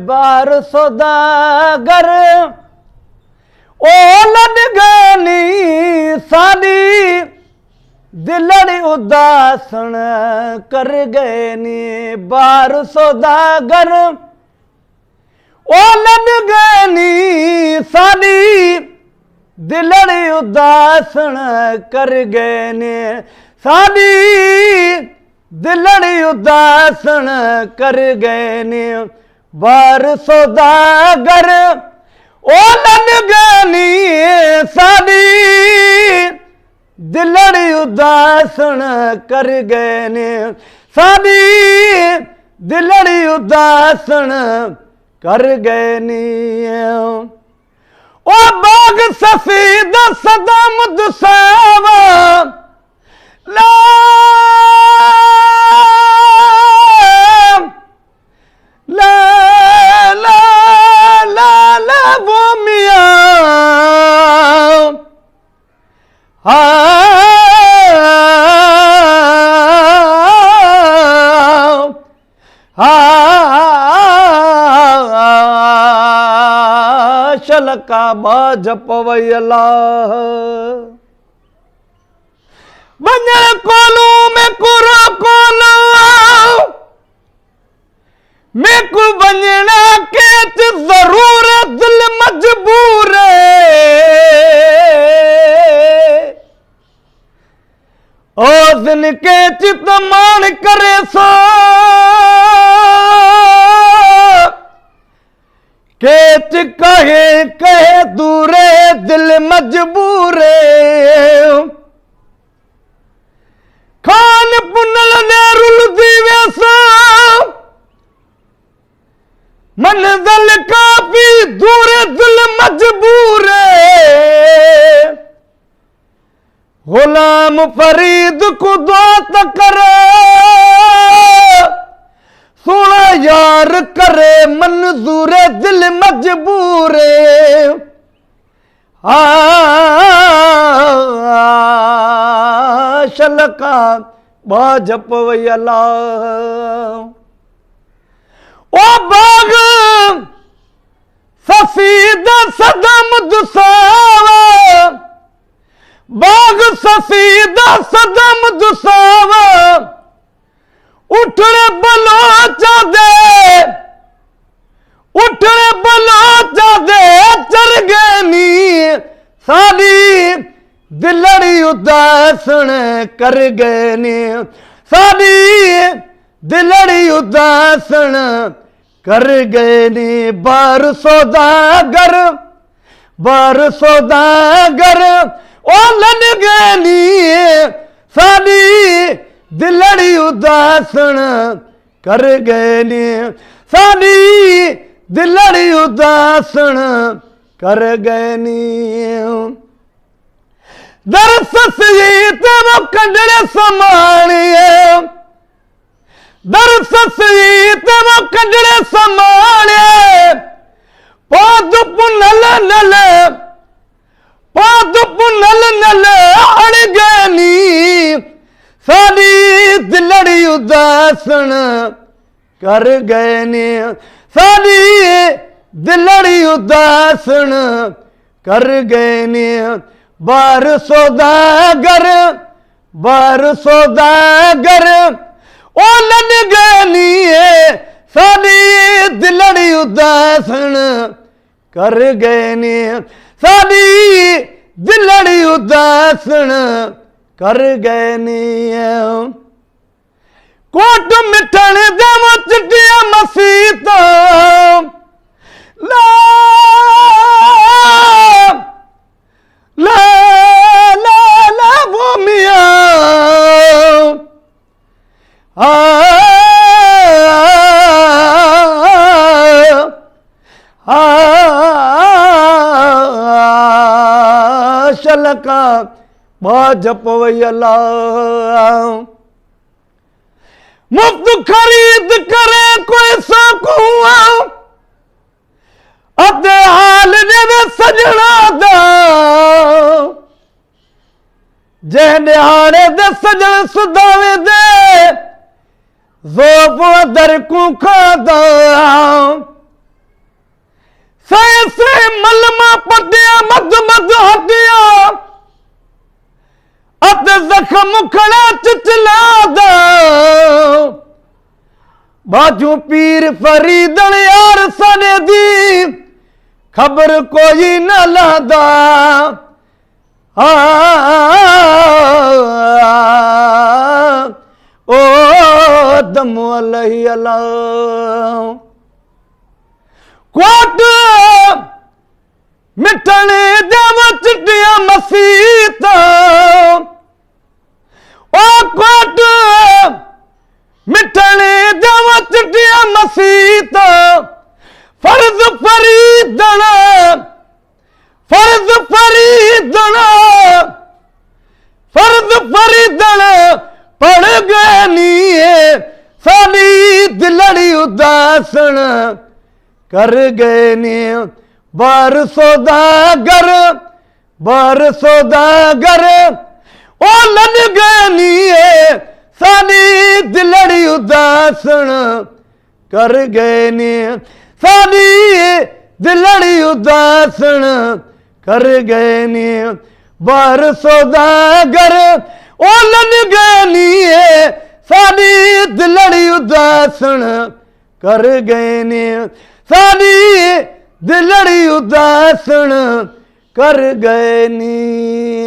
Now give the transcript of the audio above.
बार सौदागर ओ लडगानी साडी दिलड़ी उदासन कर गए नी। बार सौदागर ओ लडगानी साडी दिलड़ी उदासन कर गए नी। साडी दिलड़ी उदासन कर गए नी। बार सौदागर ओ लडगानी साडी दिलड़ी उदासन कर गए ने। साडी दिलड़ी उदासन कर गए नी। ओ बाग सफीद सदम दुसावा ला ला ला ला ला वो मियां शलका बाजप वयला बने कोलू में कुरो कोलू मैं को बनना के जरूरत दिल मजबूर ओ दिन के चित मान करे सो के कहे कहे दूरे दिल मजबूर खान पुनल नेरुल दीवे सो मंजिल काफी दूर दिल मजबूर गुलाम फरीद को दुआत करे सोना यार करे मंजूर दिल मजबूर शलका बाजप वयला ओ बाग सफीद सदम दुसावा बाग सफीद सदम दुसावा उठने बलोचा दे उठने बलोचा दे चर गनी साडी दिलड़ी उदासन कर गए नी। साडी दिलड़ी उदासन कर गए नी। बार सौदागर ओ लडगानी साडी दिलड़ी उदासन कर गए नी। साडी दिलड़ी उदासन कर गए नी। दरस सीत वो कंडड़े समाणिए दरस सीत वो कंडड़े समाणे पादु पुनल नल अड़गनी साडी दिलड़ी उदासन कर गए नी। साडी दिलड़ी उदासन कर गए नी। बार सौदागर ओ लडगानी साडी दिलड़ी उदासन कर गए नी। साडी दिलड़ी उदासन कर गए नी। कोट मिठण देव चिटिया मसीत ला ला ला ला वो मियां शलका बाजप वयला मुफ्त खरीद करे कोई सकूआ अते हाल देवे सजना दा जे निहारे दे सजन सुदावे दे ज़ोब दर को खादा से मलमा पटिया मद मद हटिया अत जख्म खड़ा चिचला दा बाजू पीर फरीदन यार सने दी खबर कोई न लादा ओ दम अलही अला कोट मिठने देव चिटिया मसीत ओ कोट मिठने देव चिटिया मसीत फर्ज फरीदन फर्ज फरीदन फर्ज फरीदन पड़ गए नी साली दिलड़ी उदासन कर गए नी बार सौदागर ओ लग गए नी साली दिलड़ी उदासन कर गए नी साली दिलड़ी उदासन कर गए नी बार सौदागर ओ लग गए नी साली दिलड़ी उदासन कर गए नी साली दिलड़ी उदासन कर गए नी।